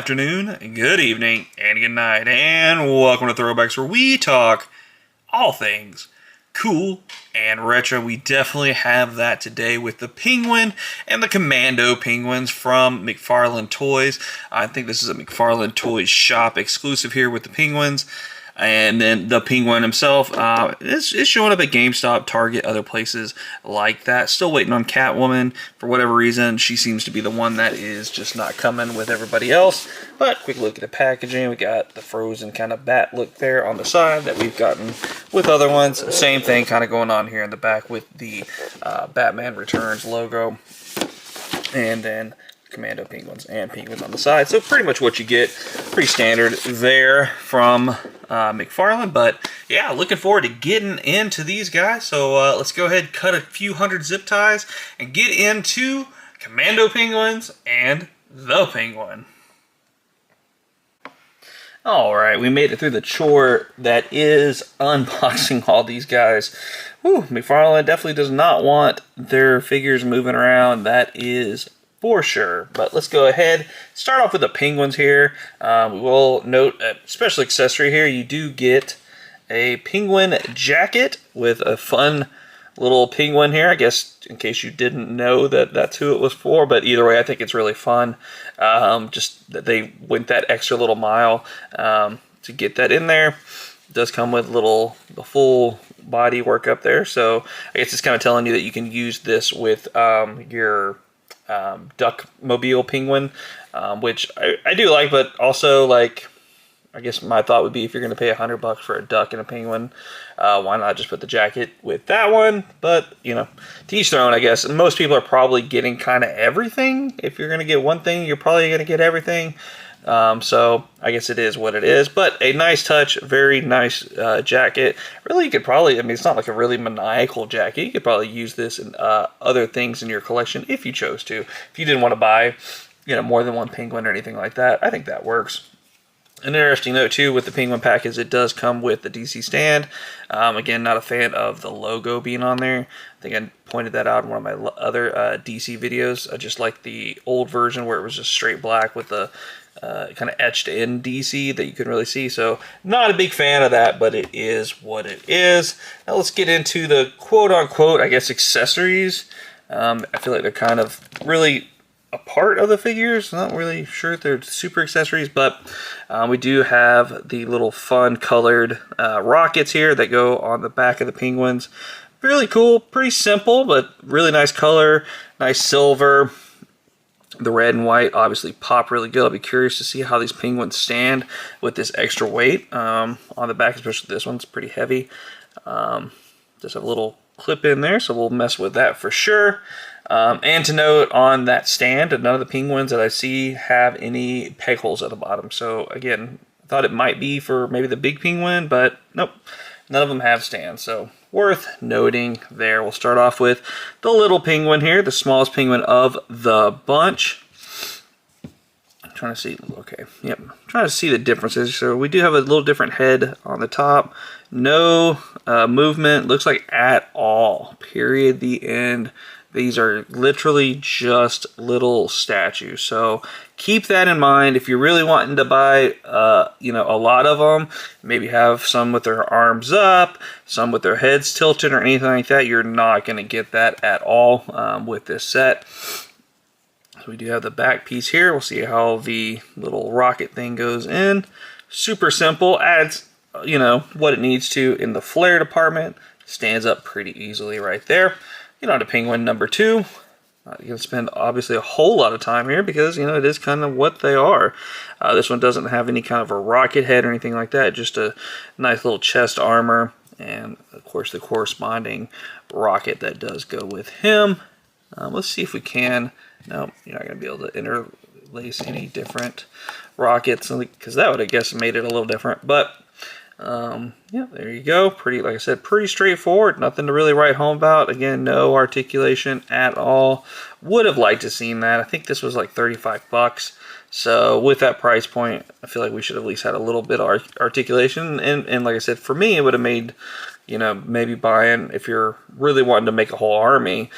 afternoon, good evening, and good night, and welcome to Throwbacks, where we talk all things cool and retro. We definitely have that today with the Penguin and the Commando penguins from Mcfarlane Toys. I think this is a Mcfarlane Toys shop exclusive here with the penguins. And then the penguin himself is showing up at GameStop, Target, other places like that. Still waiting on Catwoman. For whatever reason, she seems to be the one that is just not coming with everybody else. But quick look at the packaging. We got the frozen kind of bat look there on the side that we've gotten with other ones. Same thing kind of going on here in the back with the Batman Returns logo. And then Commando penguins and penguins on the side. So pretty much what you get, pretty standard there from Mcfarlane. But yeah, looking forward to getting into these guys. So let's go ahead, cut a few hundred zip ties, and get into Commando penguins and the Penguin. Alright, we made it through the chore that is unboxing all these guys. Whew, Mcfarlane definitely does not want their figures moving around. That is for sure. But let's go ahead, start off with the penguins here. We will note a special accessory here. You do get a penguin jacket with a fun little penguin here. I guess in case you didn't know that that's who it was for, but either way, I think it's really fun. Just that they went that extra little mile to get that in there. It does come with the full body work up there. So I guess it's kind of telling you that you can use this with your Duckmobile penguin, which I do like, but also, like, I guess my thought would be, if you're going to pay $100 for a duck and a penguin, why not just put the jacket with that one? But, you know, to each their own, I guess. And most people are probably getting kind of everything. If you're going to get one thing, you're probably going to get everything. So I guess it is what it is, but a nice touch, very nice jacket. Really, you could probably, I mean, it's not like a really maniacal jacket. You could probably use this in other things in your collection if you chose to. If you didn't want to buy, you know, more than one penguin or anything like that, I think that works. An interesting note too with the penguin pack is it does come with the DC stand. Again, not a fan of the logo being on there. I think I pointed that out in one of my other DC videos. I just like the old version where it was just straight black with the kind of etched in DC that you can really see. So not a big fan of that, but it is what it is. Now let's get into the quote-unquote, I guess, accessories. I feel like they're kind of really a part of the figures. Not really sure if they're super accessories, but we do have the little fun colored rockets here that go on the back of the penguins. Really cool, pretty simple, but really nice color, nice silver. The red and white obviously pop really good. I'll be curious to see how these penguins stand with this extra weight on the back, especially this one's pretty heavy. Just have a little clip in there, so we'll mess with that for sure. And to note on that stand, none of the penguins that I see have any peg holes at the bottom. So again, I thought it might be for maybe the big penguin, but nope, none of them have stands. So worth noting there. We'll start off with the little penguin here, the smallest penguin of the bunch. I'm trying to see, okay, yep, I'm trying to see the differences. So we do have a little different head on the top. No movement, looks like at all, period, the end. These are literally just little statues. So keep that in mind. If you're really wanting to buy, you know, a lot of them, maybe have some with their arms up, some with their heads tilted or anything like that, you're not going to get that at all with this set. So we do have the back piece here. We'll see how the little rocket thing goes in. Super simple. Adds, you know, what it needs to in the flare department. Stands up pretty easily right there. Get on to penguin number 2. You're going to spend obviously a whole lot of time here because, you know, it is kind of what they are. This one doesn't have any kind of a rocket head or anything like that. Just a nice little chest armor and, of course, the corresponding rocket that does go with him. Let's see if we can. No, you're not going to be able to interlace any different rockets because that would, I guess, made it a little different. But yeah, there you go. Pretty, like I said, pretty straightforward. Nothing to really write home about. Again, no articulation at all. Would have liked to seen that. I think this was like $35. So with that price point, I feel like we should have at least had a little bit of articulation. And like I said, for me, it would have made, you know, maybe buying, if you're really wanting to make a whole army,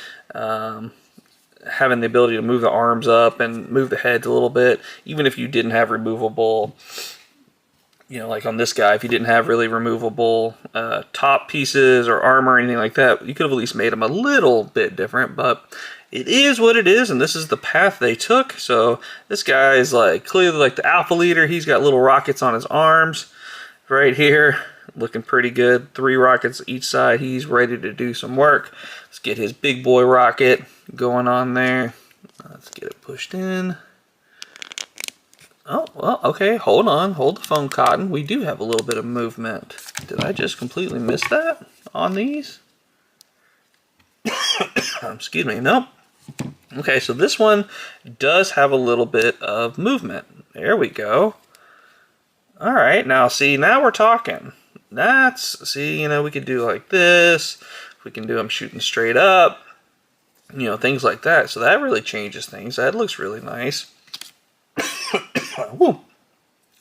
having the ability to move the arms up and move the heads a little bit, even if you didn't have removable, you know, like on this guy, if you didn't have really removable top pieces or armor or anything like that, you could have at least made him a little bit different, but it is what it is, and this is the path they took. So this guy is like clearly like the alpha leader. He's got little rockets on his arms right here, looking pretty good. 3 rockets each side. He's ready to do some work. Let's get his big boy rocket going on there. Let's get it pushed in. Oh, well, okay, hold on. Hold the phone, Cotton. We do have a little bit of movement. Did I just completely miss that on these? Excuse me, nope. Okay, so this one does have a little bit of movement. There we go. All right, now see, now we're talking. See, you know, we could do like this. We can do them shooting straight up. You know, things like that. So that really changes things. That looks really nice. Woo.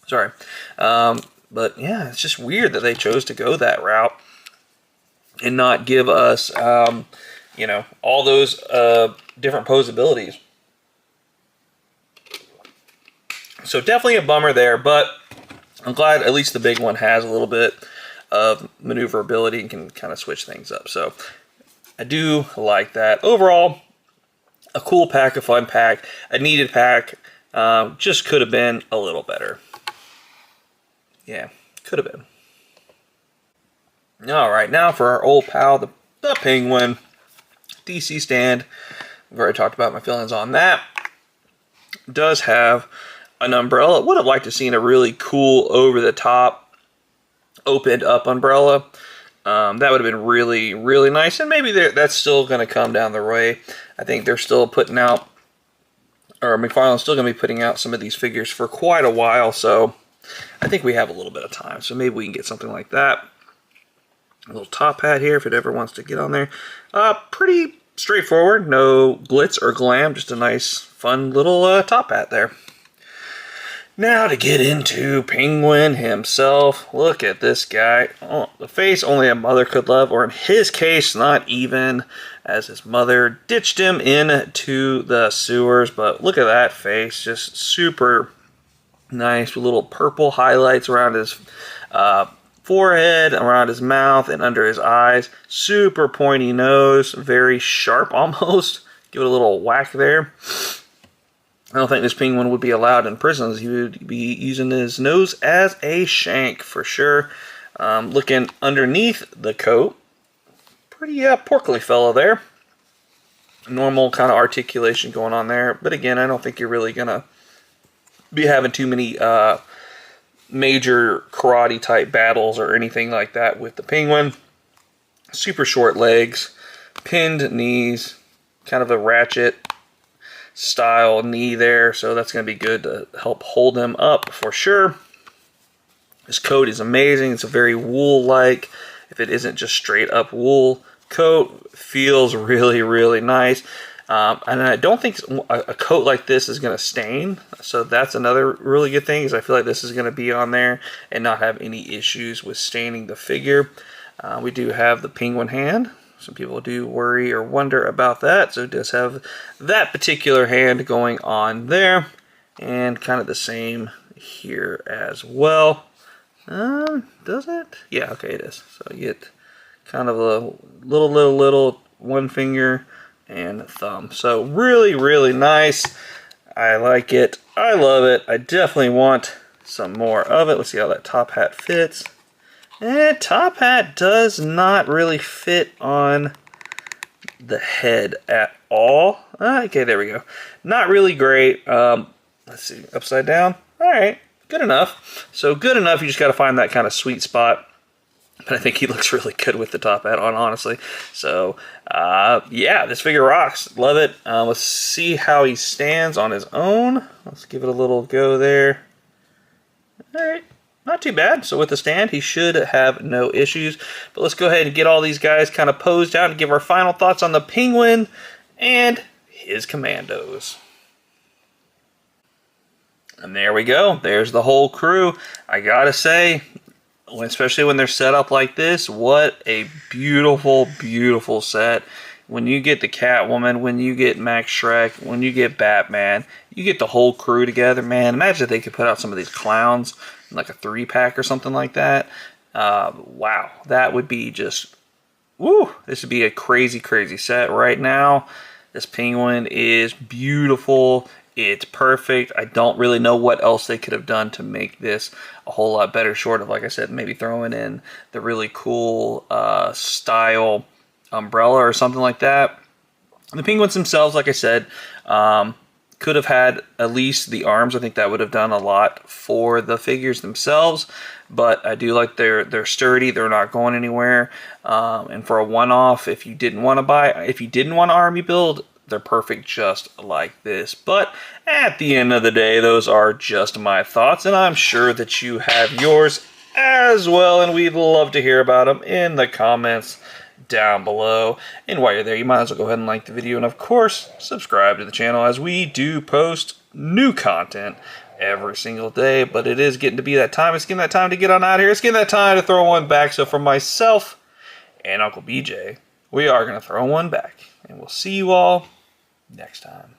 Sorry. But yeah, it's just weird that they chose to go that route and not give us, you know, all those different posabilities. So definitely a bummer there, but I'm glad at least the big one has a little bit of maneuverability and can kind of switch things up. So I do like that. Overall, a cool pack, a fun pack, a needed pack. Just could have been a little better. Yeah, could have been. All right, now for our old pal, the Penguin DC stand. I've already talked about my feelings on that. Does have an umbrella. Would have liked to seen a really cool over-the-top opened up umbrella. That would have been really, really nice. And maybe that's still going to come down the way. I think they're still putting out, or Mcfarlane's still going to be putting out some of these figures for quite a while. So I think we have a little bit of time. So maybe we can get something like that. A little top hat here if it ever wants to get on there. Pretty straightforward. No glitz or glam. Just a nice, fun little top hat there. Now to get into Penguin himself. Look at this guy. Oh, the face only a mother could love, or in his case, not even, as his mother ditched him into the sewers. But look at that face. Just super nice with little purple highlights around his forehead, around his mouth, and under his eyes. Super pointy nose. Very sharp almost. Give it a little whack there. I don't think this Penguin would be allowed in prisons. He would be using his nose as a shank for sure. Looking underneath the coat, pretty portly fellow there. Normal kind of articulation going on there. But again, I don't think you're really going to be having too many major karate type battles or anything like that with the Penguin. Super short legs, pinned knees, kind of a ratchet style knee there, so that's going to be good to help hold him up for sure. This coat is amazing. It's a very wool-like, if it isn't just straight up wool coat. Feels really, really nice. And I don't think a coat like this is going to stain, so that's another really good thing, is I feel like this is going to be on there and not have any issues with staining the figure. We do have the Penguin hand. Some people do worry or wonder about that, so it does have that particular hand going on there, and kind of the same here as well. Does it? Yeah, okay, it is. So you get kind of a little one finger and thumb. So really, really nice. I like it. I love it. I definitely want some more of it. Let's see how that top hat fits. Top hat does not really fit on the head at all. Okay, there we go. Not really great. Let's see, upside down. All right, good enough. So good enough, you just got to find that kind of sweet spot. But I think he looks really good with the top hat on, honestly. So, yeah, this figure rocks. Love it. Let's see how he stands on his own. Let's give it a little go there. All right. Not too bad. So with the stand, he should have no issues. But let's go ahead and get all these guys kind of posed out and give our final thoughts on the Penguin and his Commandos. And there we go. There's the whole crew. I gotta say, especially when they're set up like this, what a beautiful, beautiful set. when you get the Catwoman, when you get Max Shrek, when you get Batman, you get the whole crew together, man. Imagine if they could put out some of these clowns in like a 3-pack or something like that. Wow, that would be just, woo, this would be a crazy, crazy set. Right now, this Penguin is beautiful. It's perfect. I don't really know what else they could have done to make this a whole lot better, short of, like I said, maybe throwing in the really cool style umbrella or something like that. The Penguins themselves, like I said, could have had at least the arms. I think that would have done a lot for the figures themselves. But I do like they're sturdy. They're not going anywhere. And for a one-off, if you didn't want to army build, they're perfect just like this. But at the end of the day, those are just my thoughts, and I'm sure that you have yours as well, and we'd love to hear about them in the comments down below. And while you're there, you might as well go ahead and like the video, and of course, subscribe to the channel, as we do post new content every single day. But it is getting to be that time. It's getting that time to get on out of here. It's getting that time to throw one back. So for myself and Uncle BJ, we are going to throw one back. And we'll see you all next time.